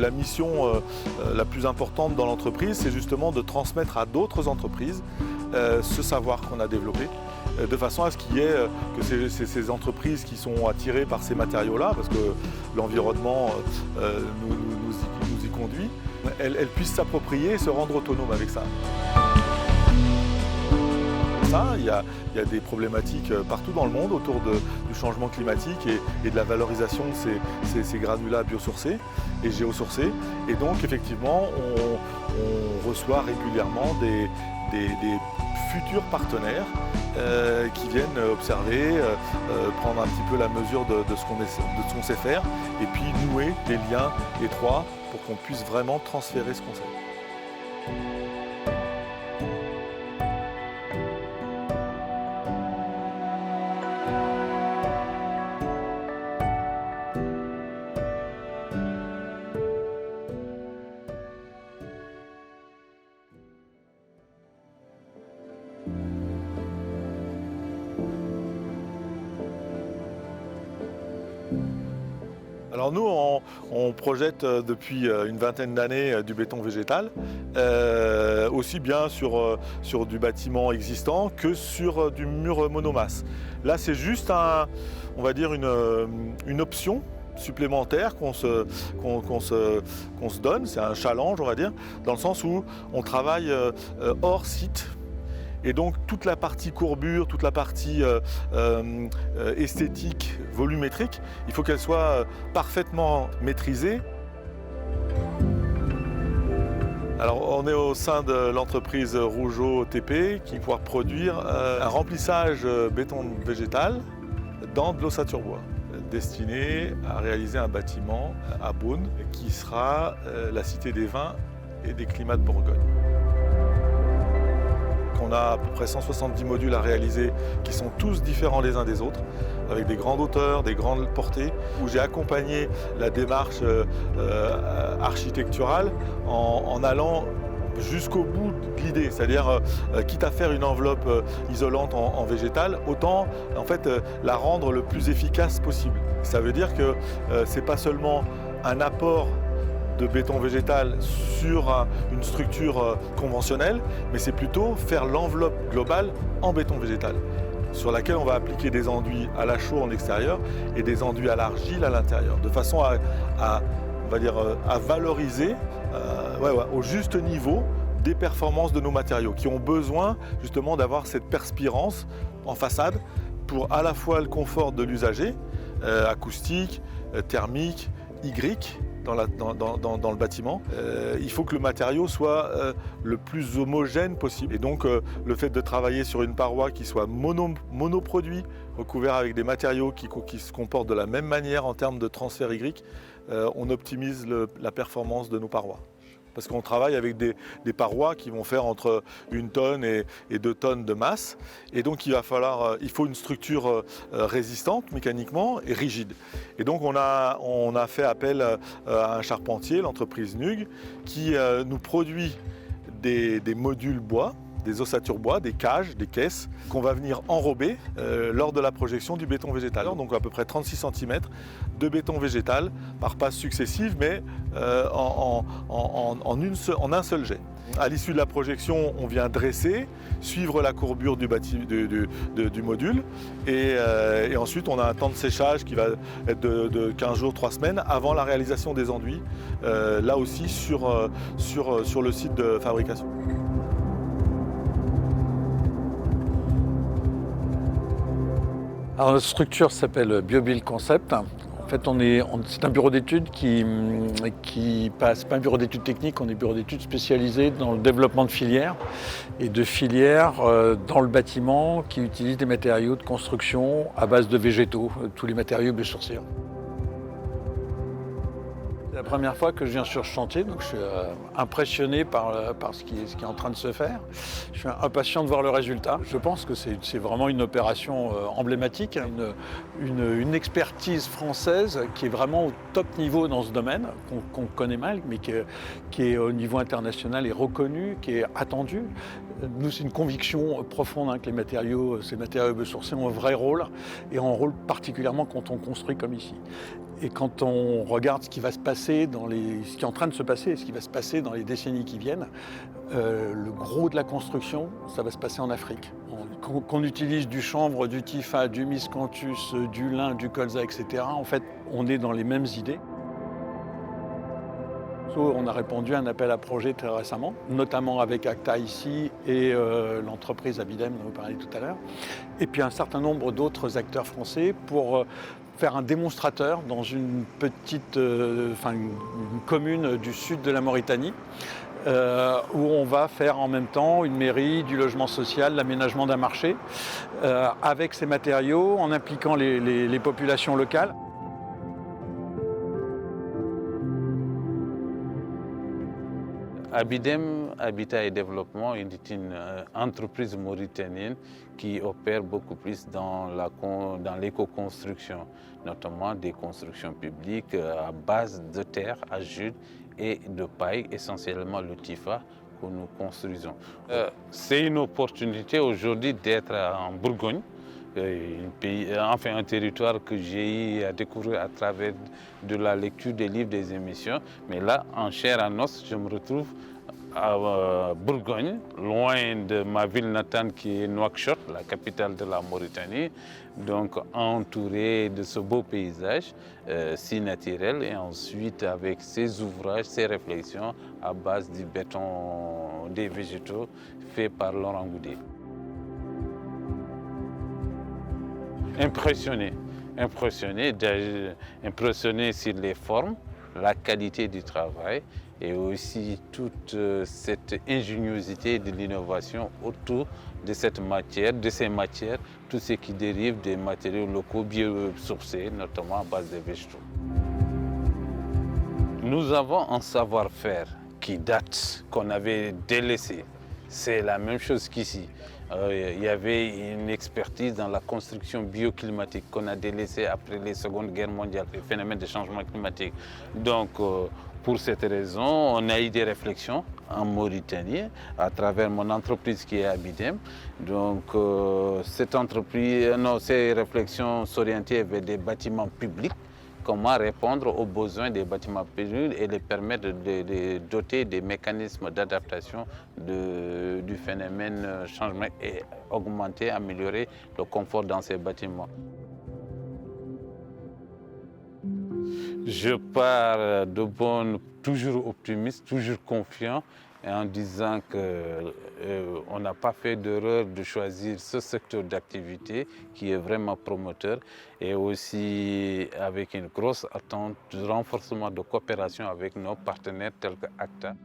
la mission la plus importante dans l'entreprise, c'est justement de transmettre à d'autres entreprises ce savoir qu'on a développé, de façon à ce qu'il y ait que ces entreprises qui sont attirées par ces matériaux-là, parce que l'environnement nous y conduit, elles puissent s'approprier et se rendre autonomes avec ça. Il y a des problématiques partout dans le monde autour du changement climatique et de la valorisation de ces granulats biosourcés et géosourcés. Et donc effectivement, on reçoit régulièrement des futurs partenaires qui viennent observer, prendre un petit peu la mesure de ce qu'on sait faire et puis nouer des liens étroits pour qu'on puisse vraiment transférer ce qu'on sait. Alors nous, on projette depuis une vingtaine d'années du béton végétal, aussi bien sur du bâtiment existant que sur du mur monomasse. Là, c'est juste on va dire une option supplémentaire qu'on se donne, c'est un challenge, on va dire, dans le sens où on travaille hors site. Et donc toute la partie courbure, toute la partie esthétique, volumétrique, il faut qu'elle soit parfaitement maîtrisée. Alors on est au sein de l'entreprise Rougeot TP qui pourra produire un remplissage béton végétal dans de l'ossature bois, destiné à réaliser un bâtiment à Beaune qui sera la cité des vins et des climats de Bourgogne. On a à peu près 170 modules à réaliser qui sont tous différents les uns des autres, avec des grandes hauteurs, des grandes portées, où j'ai accompagné la démarche architecturale en allant jusqu'au bout de l'idée, c'est-à-dire quitte à faire une enveloppe isolante en végétal, autant en fait la rendre le plus efficace possible. Ça veut dire que c'est pas seulement un apport de béton végétal sur une structure conventionnelle, mais c'est plutôt faire l'enveloppe globale en béton végétal, sur laquelle on va appliquer des enduits à la chaux en extérieur et des enduits à l'argile à l'intérieur, de façon on va dire, à valoriser au juste niveau des performances de nos matériaux, qui ont besoin justement d'avoir cette perspirance en façade pour à la fois le confort de l'usager, acoustique, thermique, hydrique, dans le bâtiment. Il faut que le matériau soit le plus homogène possible. Et donc le fait de travailler sur une paroi qui soit monoproduit, recouvert avec des matériaux qui se comportent de la même manière en termes de transfert hydrique, on optimise la performance de nos parois. Parce qu'on travaille avec des parois qui vont faire entre 1 tonne et 2 tonnes de masse. Et donc il faut une structure résistante mécaniquement et rigide. Et donc on a fait appel à un charpentier, l'entreprise NUG, qui nous produit des modules bois, des ossatures bois, des cages, des caisses, qu'on va venir enrober lors de la projection du béton végétal. Donc à peu près 36 cm de béton végétal par passes successives, mais en un seul jet. À l'issue de la projection, on vient dresser, suivre la courbure du module, et ensuite on a un temps de séchage qui va être de 15 jours, 3 semaines avant la réalisation des enduits, là aussi sur le site de fabrication. Alors, notre structure s'appelle BioBuild Concept. En fait, c'est un bureau d'études qui passe, pas un bureau d'études techniques, on est bureau d'études spécialisé dans le développement de filières et de filières dans le bâtiment qui utilisent des matériaux de construction à base de végétaux, tous les matériaux biosourcés. C'est la première fois que je viens sur ce chantier, donc je suis impressionné par ce qui est en train de se faire. Je suis impatient de voir le résultat. Je pense que c'est vraiment une opération emblématique, une expertise française qui est vraiment au top niveau dans ce domaine, qu'on connaît mal, mais qui est au niveau international et reconnu, qui est attendu. Nous, c'est une conviction profonde que ces matériaux biosourcés ont un vrai rôle, et un rôle particulièrement quand on construit comme ici. Et quand on regarde ce qui va se passer ce qui est en train de se passer et ce qui va se passer dans les décennies qui viennent, le gros de la construction, ça va se passer en Afrique. Qu'on utilise du chanvre, du typha, du miscanthus, du lin, du colza, etc. En fait, on est dans les mêmes idées. On a répondu à un appel à projet très récemment, notamment avec Acta ici et l'entreprise Abidem dont vous parliez tout à l'heure. Et puis un certain nombre d'autres acteurs français pour faire un démonstrateur dans une petite une commune du sud de la Mauritanie, où on va faire en même temps une mairie, du logement social, l'aménagement d'un marché, avec ces matériaux, en impliquant les populations locales. Abidem Habitat et Développement est une entreprise mauritanienne qui opère beaucoup plus dans l'éco-construction, notamment des constructions publiques à base de terre, argile et de paille, essentiellement le typha que nous construisons. C'est une opportunité aujourd'hui d'être en Bourgogne, un territoire que j'ai eu à découvrir à travers de la lecture des livres, des émissions. Mais là, en chair et en os, je me retrouve à Bourgogne, loin de ma ville natale qui est Nouakchott, la capitale de la Mauritanie, donc entouré de ce beau paysage si naturel, et ensuite avec ces ouvrages, ces réflexions à base du béton, des végétaux faits par Laurent Goudet. Impressionné sur les formes, la qualité du travail et aussi toute cette ingéniosité de l'innovation autour de ces matières, tout ce qui dérive des matériaux locaux biosourcés, notamment à base de végétaux. Nous avons un savoir-faire qui date, qu'on avait délaissé. C'est la même chose qu'ici. Il y avait une expertise dans la construction bioclimatique qu'on a délaissée après les Secondes Guerres mondiales, les phénomènes de changement climatique. Donc, pour cette raison, on a eu des réflexions en Mauritanie à travers mon entreprise qui est Abidem. Donc, ces réflexions s'orientaient vers des bâtiments publics. Comment répondre aux besoins des bâtiments publics et les permettre de doter des mécanismes d'adaptation du phénomène changement et augmenter, améliorer le confort dans ces bâtiments. Je pars de bonne, toujours optimiste, toujours confiant, en disant qu'on n'a pas fait d'erreur de choisir ce secteur d'activité qui est vraiment promoteur, et aussi avec une grosse attente de renforcement de coopération avec nos partenaires tels que ACTA.